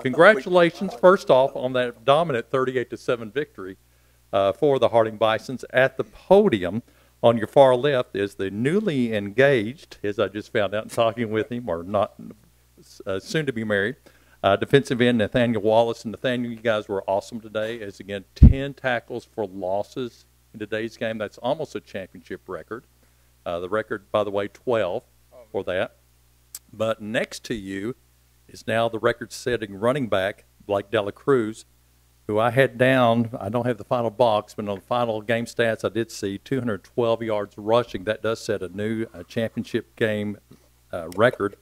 Congratulations, first off, on that dominant 38-7 victory for the Harding Bisons. At the podium on your far left is the newly engaged, as I just found out talking with him, or not, soon to be married, defensive end Nathaniel Wallace. And Nathaniel, you guys were awesome today. As again, 10 tackles for losses in today's game. That's almost a championship record. The record, by the way, 12 for that. But next to you is now the record-setting running back, Blake Dela Cruz, who I had down. I don't have the final box, but on the final game stats I did see 212 yards rushing. That does set a new championship game record.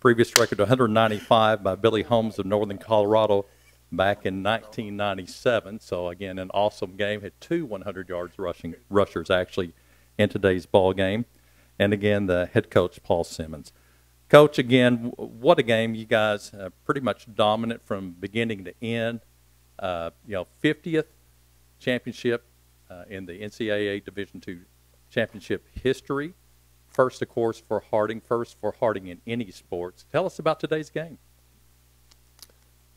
Previous record 195 by Billy Holmes of Northern Colorado back in 1997. So, again, an awesome game. Had two 100 yards rushers actually in today's ball game. And, again, the head coach, Paul Simmons. Coach, again, what a game. You guys pretty much dominant from beginning to end. 50th championship in the NCAA Division II championship history. First, of course, for Harding. First for Harding in any sports. Tell us about today's game.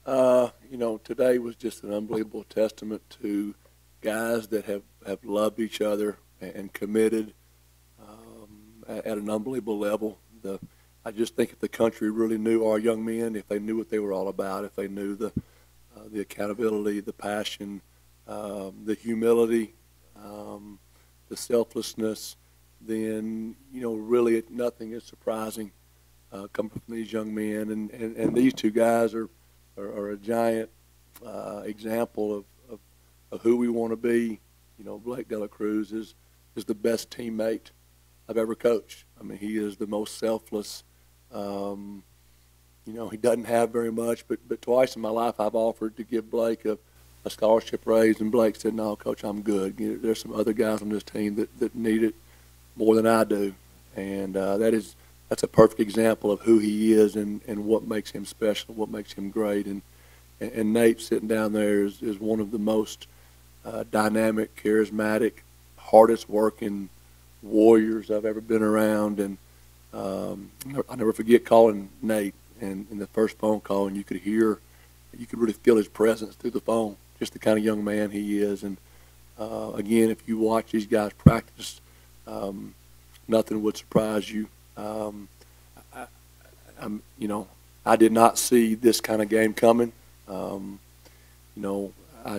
Today was just an unbelievable testament to guys that have loved each other and committed at an unbelievable level. I just think if the country really knew our young men, if they knew what they were all about, if they knew the accountability, the passion, the humility, the selflessness, then really nothing is surprising coming from these young men. And these two guys are a giant example of who we want to be. Blake Dela Cruz is the best teammate I've ever coached. I mean, he is the most selfless. He doesn't have very much, but twice in my life I've offered to give Blake a scholarship raise, and Blake said, "No, Coach, I'm good. There's some other guys on this team that need it more than I do." And that's a perfect example of who he is and what makes him special, what makes him great. And Nate sitting down there is one of the most dynamic, charismatic, hardest working warriors I've ever been around. And I'll never forget calling Nate and in the first phone call, and you could really feel his presence through the phone, just the kind of young man he is. And again, if you watch these guys practice, nothing would surprise you. I did not see this kind of game coming. I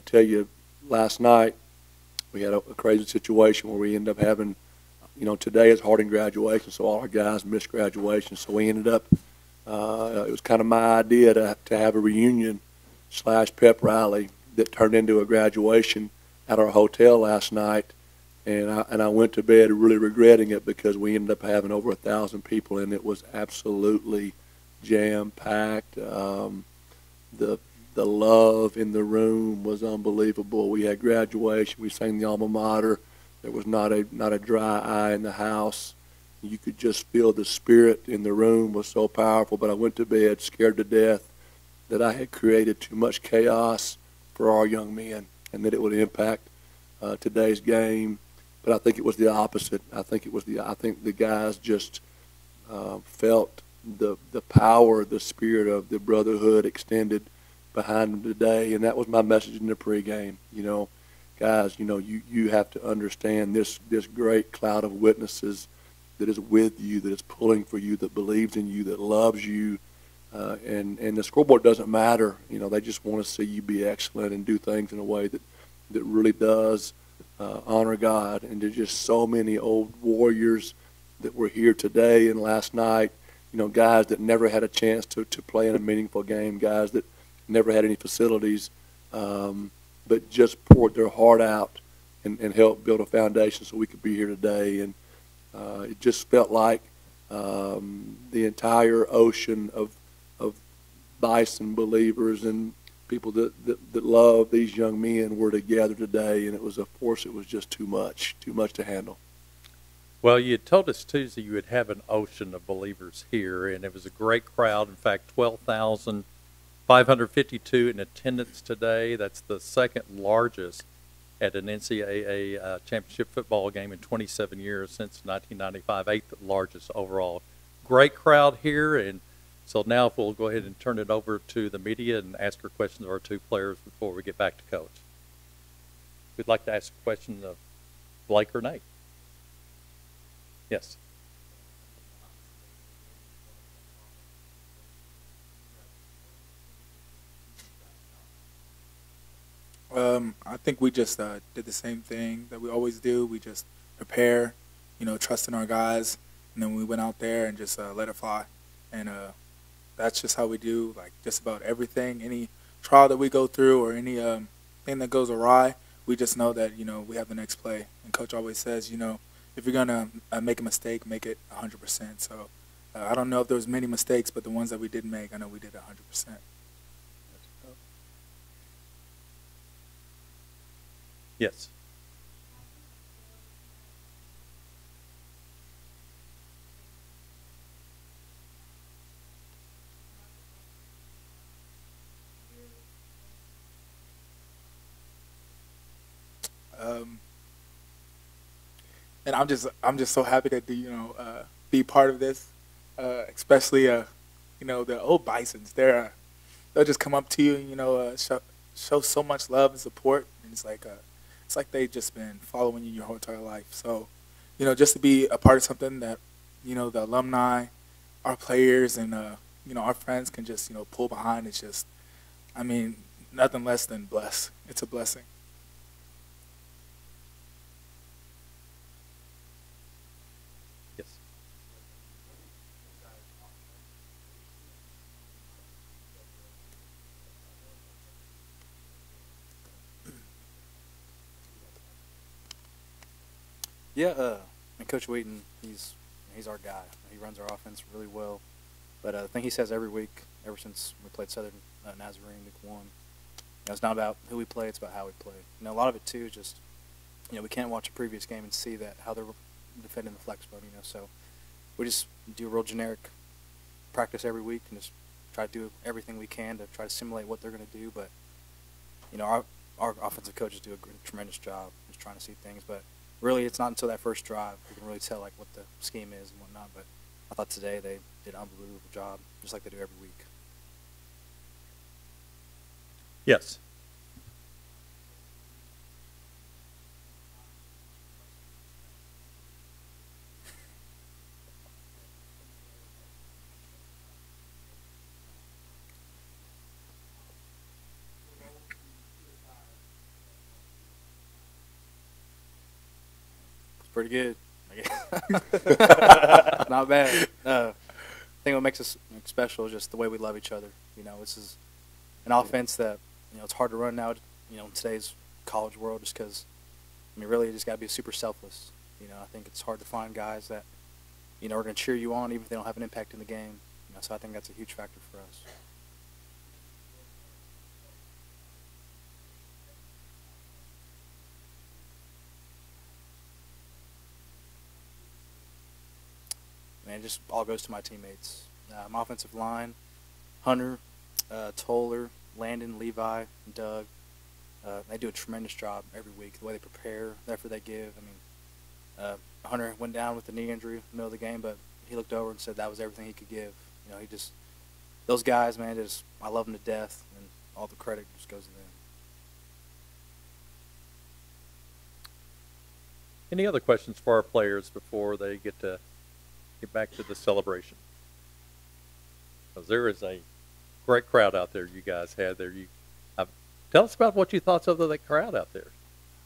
tell you, last night we had a crazy situation where we ended up having, today is Harding graduation, so all our guys missed graduation. So we ended up, it was kind of my idea to have a reunion / pep rally that turned into a graduation at our hotel last night. And I went to bed really regretting it because we ended up having over 1,000 people, and it was absolutely jam-packed. The love in the room was unbelievable. We had graduation. We sang the alma mater. There was not a dry eye in the house. You could just feel the spirit in the room was so powerful. But I went to bed scared to death that I had created too much chaos for our young men and that it would impact today's game. But I think it was the opposite. I think the guys just felt the power, the spirit of the brotherhood extended behind them today, and that was my message in the pregame. Guys, you have to understand this great cloud of witnesses that is with you, that is pulling for you, that believes in you, that loves you, and the scoreboard doesn't matter. They just want to see you be excellent and do things in a way that really does honor God. And there's just so many old warriors that were here today and last night, guys that never had a chance to play in a meaningful game, guys that never had any facilities, but just poured their heart out and helped build a foundation so we could be here today. And it just felt like the entire ocean of Bison believers and people that love these young men were together today, and it was a force. It was just too much to handle. Well, you had told us Tuesday you would have an ocean of believers here, and it was a great crowd. In fact, 12,552 in attendance today. That's the second largest at an NCAA championship football game in 27 years since 1995, eighth largest overall. Great crowd here, and So now if we'll go ahead and turn it over to the media and ask our questions of our two players before we get back to coach. We'd like to ask a question of Blake or Nate. Yes. I think we just did the same thing that we always do. We just prepare, trust in our guys, and then we went out there and just let it fly. And that's just how we do, like, just about everything. Any trial that we go through or any thing that goes awry, we just know that, we have the next play. And Coach always says, if you're going to make a mistake, make it 100%. So I don't know if there was many mistakes, but the ones that we did make, I know we did 100%. Yes. And I'm just so happy to be part of this, especially the old Bisons. They'll just come up to you and show so much love and support, and it's like they've just been following you your whole entire life. So just to be a part of something that the alumni, our players, and our friends can just pull behind. It's just, I mean, nothing less than blessed. It's a blessing. Yes. Yeah, and Coach Wheaton, he's our guy. He runs our offense really well. But the thing he says every week, ever since we played Southern Nazarene week 1, it's not about who we play, it's about how we play. A lot of it too is just, we can't watch a previous game and see that how they're defending the flex bone. So we just do a real generic practice every week and just try to do everything we can to try to simulate what they're going to do. But our offensive coaches do a tremendous job just trying to see things. But really, it's not until that first drive we can really tell what the scheme is and whatnot. But I thought today they did an unbelievable job, just like they do every week. Yes. It's pretty good. Not bad. I think what makes us special is just the way we love each other. This is an offense that it's hard to run now. In today's college world, just because really you just got to be super selfless. I think it's hard to find guys that are going to cheer you on even if they don't have an impact in the game. So I think that's a huge factor for us. Man, it just all goes to my teammates. My offensive line, Hunter, Toller, Landon, Levi, Doug, they do a tremendous job every week. The way they prepare, the effort they give. Hunter went down with a knee injury in the middle of the game, but he looked over and said that was everything he could give. Those guys, man, I love them to death, and all the credit just goes to them. Any other questions for our players before they get back to the celebration? Because there is a great crowd out there you guys had there. Tell us about what you thought of that crowd out there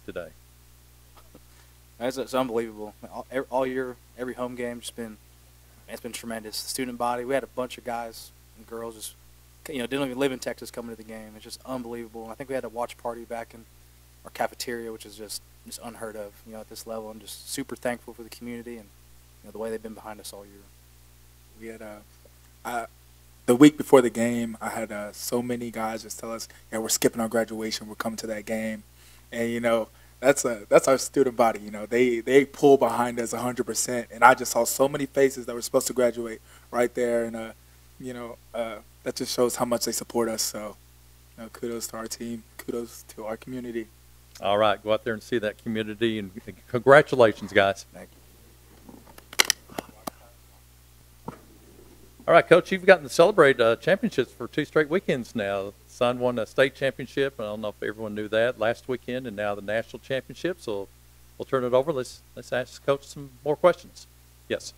today. It's unbelievable. All year, every home game, it's been tremendous. The student body, we had a bunch of guys and girls just, didn't even live in Texas coming to the game. It's just unbelievable. And I think we had a watch party back in our cafeteria, which is just unheard of, at this level. I'm just super thankful for the community and, the way they've been behind us all year. We had the week before the game, I had so many guys just tell us, "Yeah, we're skipping our graduation. We're coming to that game," and that's our student body. They pull behind us 100%, and I just saw so many faces that were supposed to graduate right there, and that just shows how much they support us. So, kudos to our team, kudos to our community. All right, go out there and see that community, and congratulations, guys. Thank you. All right, Coach, you've gotten to celebrate championships for 2 straight weekends now. Son won a state championship. I don't know if everyone knew that last weekend, and now the national championship. So we'll turn it over. Let's ask Coach some more questions. Yes.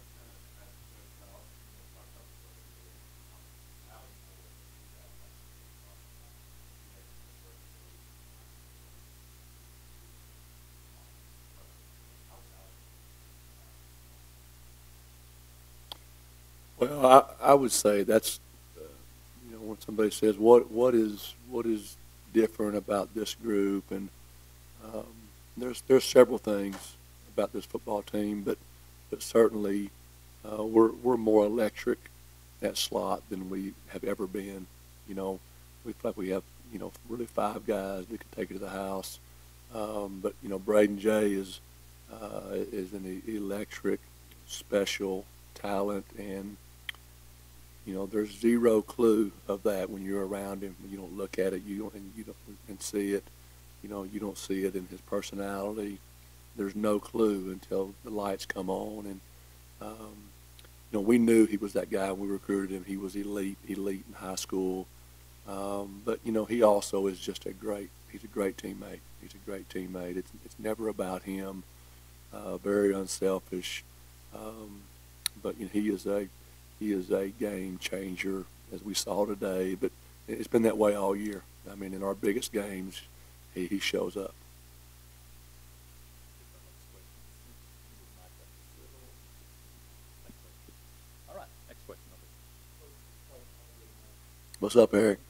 Well, I would say that's, when somebody says what is different about this group, and um, there's several things about this football team, but certainly we're more electric at slot than we have ever been. We feel like we have really 5 guys that can take it to the house, but Braden Jay is an electric, special talent, and there's zero clue of that when you're around him. You don't look at it, you don't see it. You don't see it in his personality. There's no clue until the lights come on. And we knew he was that guy when we recruited him. He was elite in high school. But he also is just he's a great teammate. He's a great teammate. It's never about him. Very unselfish. But he is a game changer, as we saw today. But it's been that way all year. I mean, in our biggest games, he shows up. All right, next question. What's up, Eric?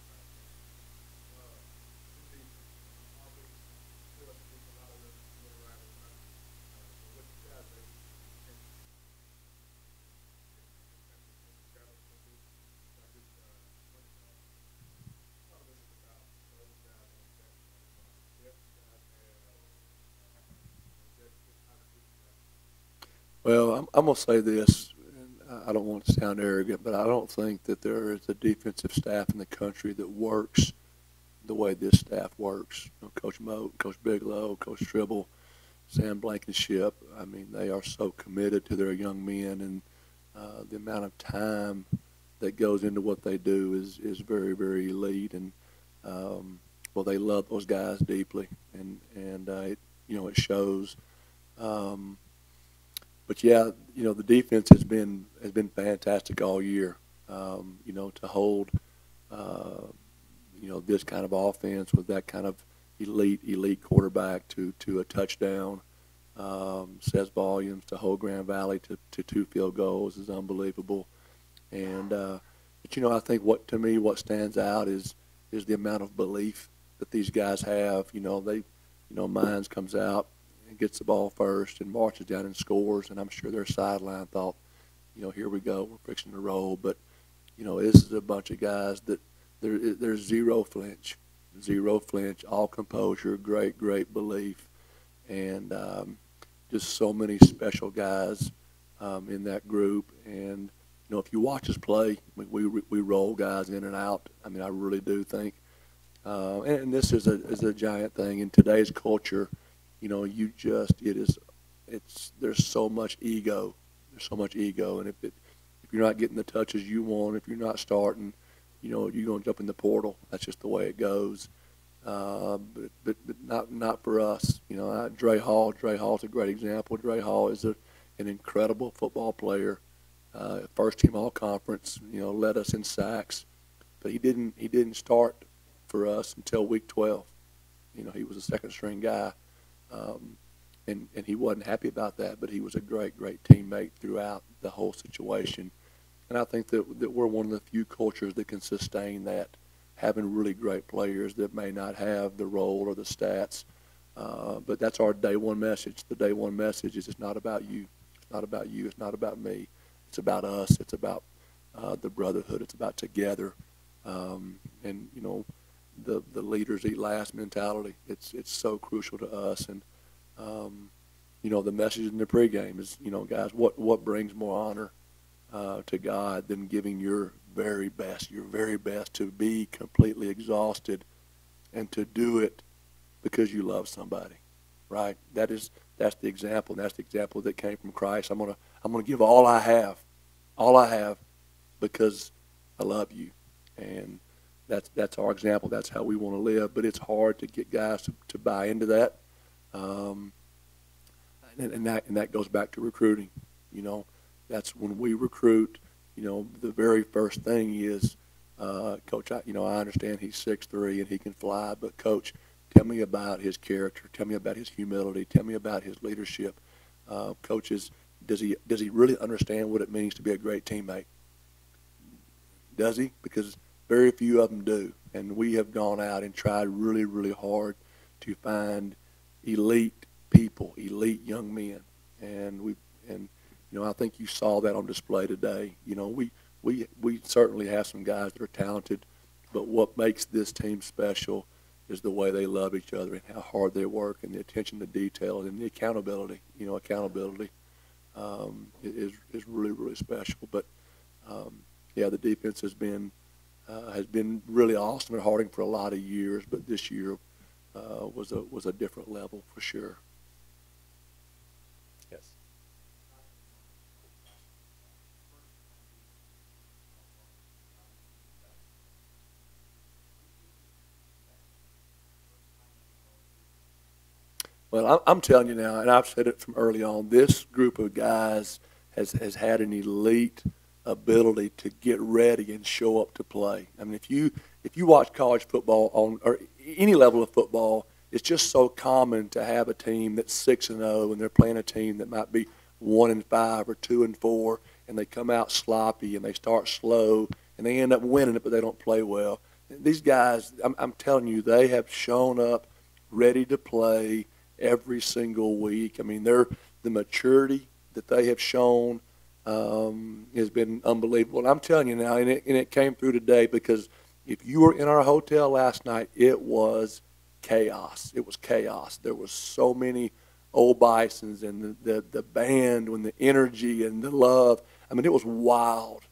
Well, I'm going to say this, and I don't want to sound arrogant, but I don't think that there is a defensive staff in the country that works the way this staff works. Coach Moat, Coach Bigelow, Coach Tribble, Sam Blankenship, I mean, they are so committed to their young men, and the amount of time that goes into what they do is very, very elite. And, well, they love those guys deeply, and it shows. But yeah, the defense has been fantastic all year. To hold, this kind of offense with that kind of elite quarterback to a touchdown says volumes. To hold Grand Valley to 2 field goals is unbelievable. And but I think what stands out is the amount of belief that these guys have. Mines comes out and gets the ball first and marches down and scores, and I'm sure their sideline thought, here we go, we're fixing to roll. But this is a bunch of guys that there's zero flinch, all composure, great belief, and just so many special guys in that group. And if you watch us play, we roll guys in and out. I mean, I really do think, and this is a giant thing in today's culture. There's so much ego. And if you're not getting the touches you want, if you're not starting, you're going to jump in the portal. That's just the way it goes. But not for us. Dre Hall's a great example. Dre Hall is an incredible football player. First team all conference. Led us in sacks, but he didn't start for us until week 12. He was a second string guy. And he wasn't happy about that, but he was a great teammate throughout the whole situation. And I think that we're one of the few cultures that can sustain that, having really great players that may not have the role or the stats. But that's our day one message. The day one message is it's not about you. It's not about you. It's not about me. It's about us. It's about the brotherhood. It's about together. And, the leaders eat last mentality. It's so crucial to us. And the message in the pregame is, guys, what brings more honor to God than giving your very best to be completely exhausted and to do it because you love somebody, right? That's the example, and that's the example that came from Christ. I'm gonna give all I have, because I love you. And that's our example. That's how we want to live. But it's hard to get guys to buy into that. And that goes back to recruiting. You know, that's when we recruit. You know, the very first thing is, Coach, I understand he's 6'3" and he can fly, but Coach, tell me about his character. Tell me about his humility. Tell me about his leadership. Coaches, does he really understand what it means to be a great teammate? Does he? Because very few of them do. And we have gone out and tried really, really hard to find elite people, elite young men. And I think you saw that on display today. You know, we certainly have some guys that are talented, but what makes this team special is the way they love each other and how hard they work and the attention to detail and the accountability. You know, accountability is really, really special. But yeah, the defense has been really awesome at Harding for a lot of years, but this year was a different level for sure. Yes. Well, I'm telling you now, and I've said it from early on, this group of guys has had an elite ability to get ready and show up to play. I mean, if you watch college football or any level of football, it's just so common to have a team that's 6-0 and they're playing a team that might be 1-5 or 2-4, and they come out sloppy and they start slow and they end up winning it, but they don't play well. These guys, I'm telling you, they have shown up ready to play every single week. I mean, the maturity that they have shown has been unbelievable. And I'm telling you now, and it came through today, because if you were in our hotel last night, it was chaos. It was chaos. There was so many old Bisons and the band and the energy and the love. I mean, it was wild.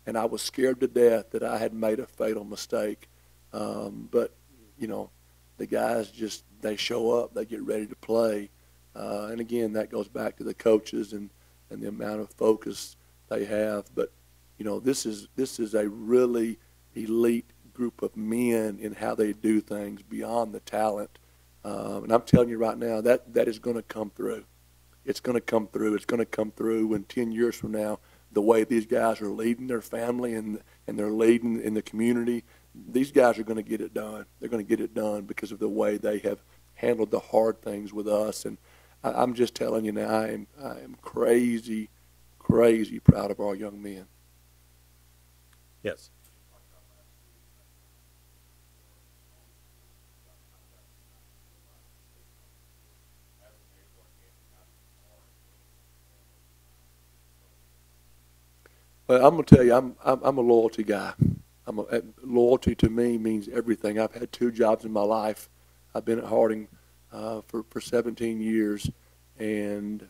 And I was scared to death that I had made a fatal mistake. But, you know, the guys just, they show up, they get ready to play. And again, that goes back to the coaches and the amount of focus they have. But, you know, this is a really elite group of men in how they do things beyond the talent. And I'm telling you right now, that is going to come through. It's going to come through. It's going to come through when 10 years from now, the way these guys are leading their family and they're leading in the community, these guys are going to get it done. They're going to get it done because of the way they have handled the hard things with us. And I'm just telling you now, I am crazy, crazy proud of our young men. Yes. Well, I'm going to tell you, I'm a loyalty guy. Loyalty to me means everything. I've had 2 jobs in my life. I've been at Harding for 17 years, and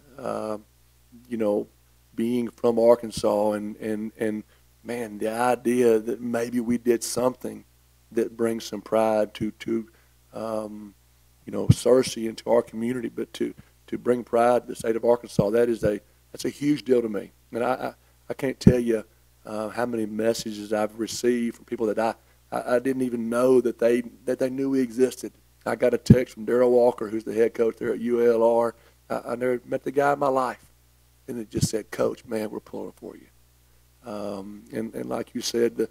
you know, being from Arkansas and man, the idea that maybe we did something that brings some pride to you know, Searcy and to our community, but to bring pride to the state of Arkansas, that's a huge deal to me. And I can't tell you how many messages I've received from people that I didn't even know that they knew we existed. I got a text from Darrell Walker, who's the head coach there at ULR. I never met the guy in my life, and it just said, "Coach, man, we're pulling for you." And like you said,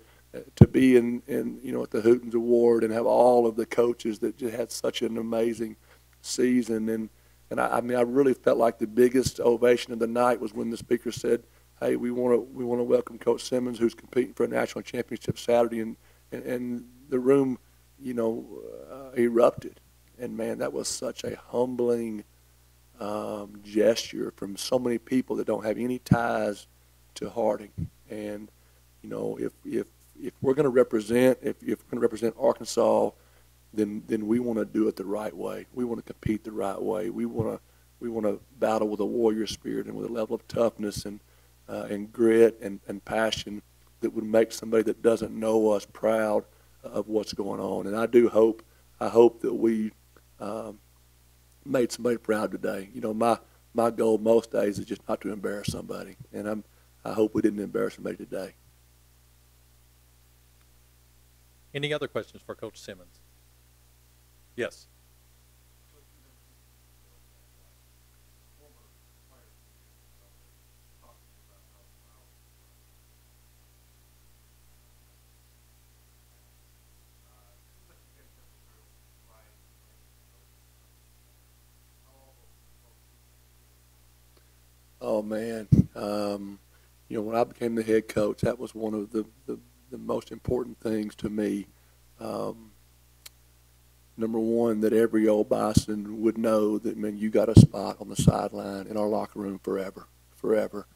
to be in you know, at the Hootens Award and have all of the coaches that just had such an amazing season, and I mean, I really felt like the biggest ovation of the night was when the speaker said, "Hey, we want to welcome Coach Simmons, who's competing for a national championship Saturday," and the room, you know, erupted. And man, that was such a humbling gesture from so many people that don't have any ties to Harding. And you know, if we're going to represent, if we're going to represent Arkansas, then we want to do it the right way. We want to compete the right way. We want to battle with a warrior spirit and with a level of toughness and grit and passion that would make somebody that doesn't know us proud of what's going on. And I hope that we made somebody proud today. You know, my goal most days is just not to embarrass somebody, and I hope we didn't embarrass somebody today. Any other questions for Coach Simmons? Yes. Oh man, when I became the head coach, that was one of the most important things to me. Um, Number one, that every old Bison would know that, man, you got a spot on the sideline in our locker room forever, forever.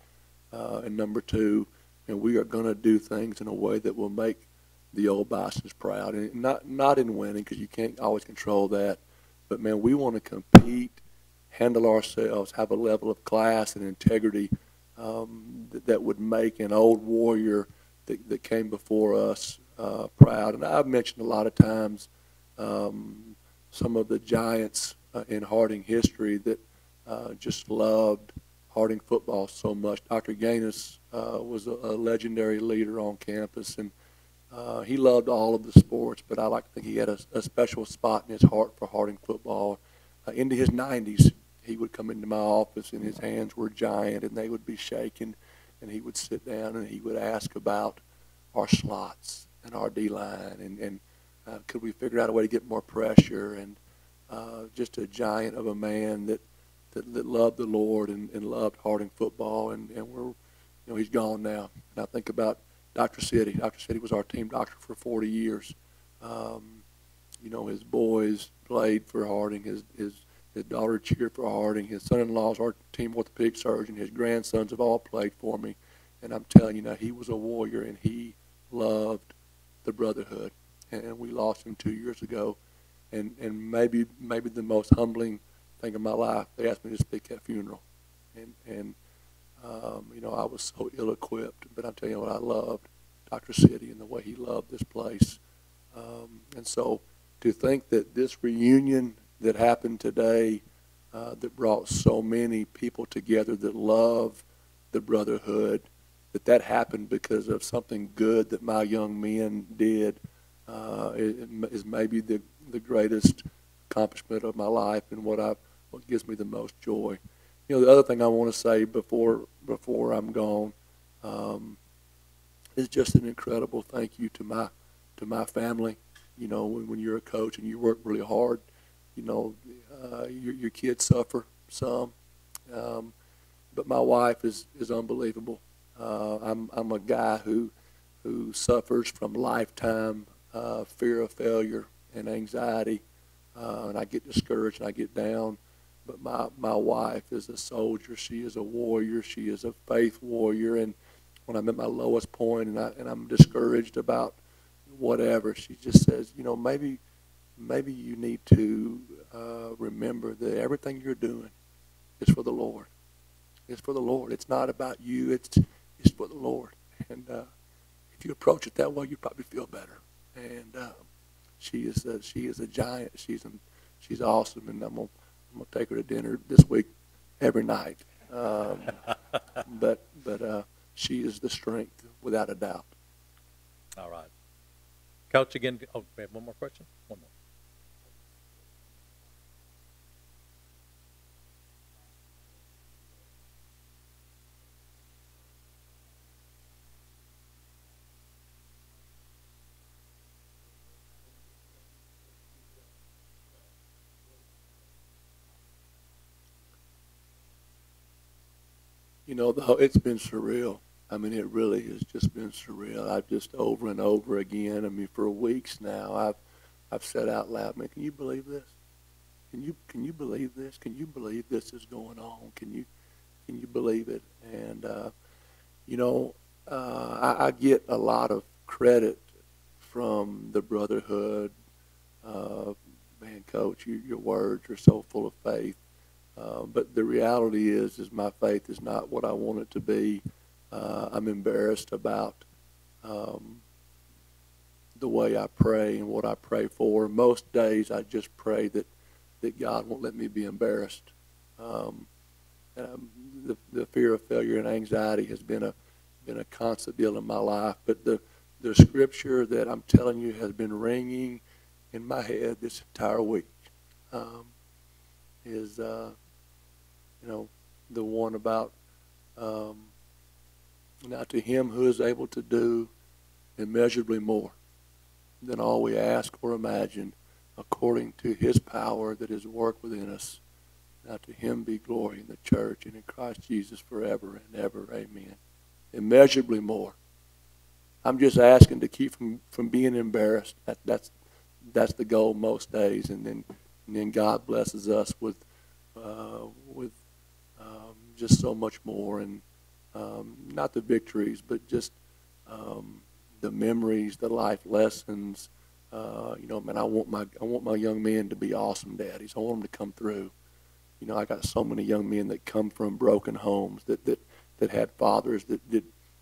And number two, we are going to do things in a way that will make the old Bisons proud, and not in winning, because you can't always control that, but man, we want to compete, handle ourselves, have a level of class and integrity that would make an old warrior that came before us proud. And I've mentioned a lot of times some of the giants in Harding history that just loved Harding football so much. Dr. Gaines was a legendary leader on campus, and he loved all of the sports, but I like to think he had a special spot in his heart for Harding football. Into his 90s, he would come into my office, and his hands were giant, and they would be shaking, and he would sit down, and he would ask about our slots and our D-line, and could we figure out a way to get more pressure, and just a giant of a man that loved the Lord and loved Harding football, and we're, he's gone now. And I think about Dr. City. Dr. City was our team doctor for 40 years. His boys played for Harding. His daughter cheered for Harding. His son-in-law's our team orthopedic surgeon. His grandsons have all played for me. And I'm telling you now, he was a warrior, and he loved the brotherhood. And we lost him 2 years ago. And maybe the most humbling thing of my life, they asked me to speak at a funeral. And I was so ill-equipped, but I'm telling you what, I loved Dr. City and the way he loved this place. And so to think that this reunion that happened today that brought so many people together that love the brotherhood, that happened because of something good that my young men did is maybe the greatest accomplishment of my life and what gives me the most joy. The other thing I want to say before I'm gone is just an incredible thank you to my family. When you're a coach and you work really hard, your kids suffer some, but my wife is unbelievable. I'm a guy who suffers from lifetime fear of failure and anxiety, and I get discouraged and I get down. But my wife is a soldier. She is a warrior. She is a faith warrior. And when I'm at my lowest point and I'm discouraged about whatever, she just says, maybe you need to remember that everything you're doing is for the Lord. It's for the Lord. It's not about you. It's for the Lord. And if you approach it that way, you probably feel better. And she is a giant. She's awesome, and I'm gonna take her to dinner this week every night. But she is the strength without a doubt. All right. Coach, again, we have one more question? One more. It's been surreal. I mean, it really has just been surreal. I've just over and over again. I mean, for weeks now, I've said out loud, man, can you believe this? Can you believe this? Can you believe this is going on? Can you believe it? And I get a lot of credit from the brotherhood. Man, Coach, your words are so full of faith. But the reality is my faith is not what I want it to be. I'm embarrassed about the way I pray and what I pray for. Most days I just pray that God won't let me be embarrassed. The fear of failure and anxiety has been a constant deal in my life. But the the scripture that I'm telling you has been ringing in my head this entire week is, the one about, now to him who is able to do immeasurably more than all we ask or imagine, according to his power that is worked within us. Now to him be glory in the church and in Christ Jesus forever and ever. Amen. Immeasurably more. I'm just asking to keep from being embarrassed. That's the goal most days, and then God blesses us with just so much more, and not the victories, but just the memories, the life lessons. Man, I want my young men to be awesome daddies. I want them to come through. I got so many young men that come from broken homes that had fathers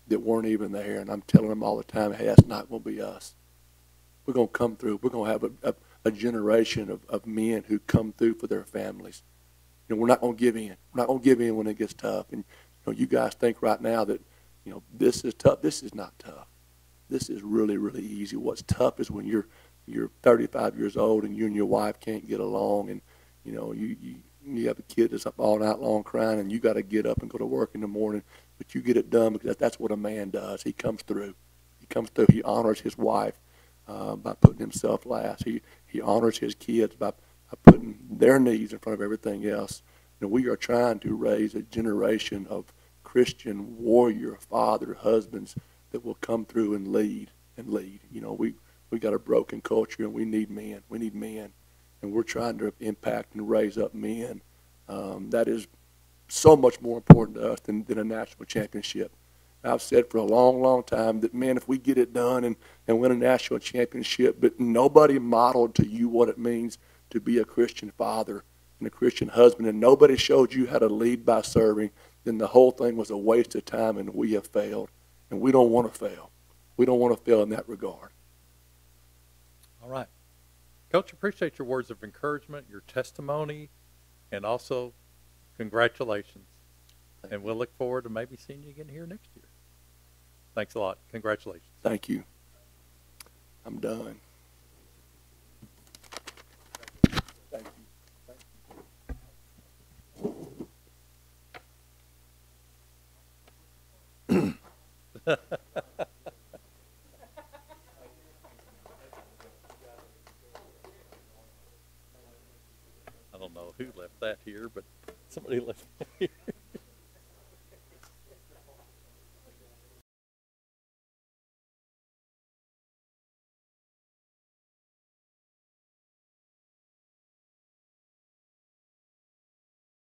that weren't even there, and I'm telling them all the time, hey, that's not going to be us. We're going to come through. We're going to have a generation of men who come through for their families. We're not going to give in. We're not going to give in when it gets tough. And you guys think right now that this is tough. This is not tough. This is really, really easy. What's tough is when you're 35 years old and you and your wife can't get along, and you have a kid that's up all night long crying, and you got to get up and go to work in the morning, but you get it done because that's what a man does. He comes through. He comes through. He honors his wife by putting himself last. He honors his kids by putting their needs in front of everything else. We are trying to raise a generation of Christian warrior father husbands that will come through and lead. We got a broken culture, and we need men. We need men, and we're trying to impact and raise up men. That is so much more important to us than a national championship. I've said for a long, long time that, man, if we get it done and win a national championship, but nobody modeled to you what it means to be a Christian father and a Christian husband, and nobody showed you how to lead by serving, then the whole thing was a waste of time, and we have failed. And we don't want to fail. We don't want to fail in that regard. All right. Coach, appreciate your words of encouragement, your testimony, and also congratulations. And we'll look forward to maybe seeing you again here next year. Thanks a lot. Congratulations. Thank you. I'm done. Thank you. I don't know who left that here, but somebody left it here.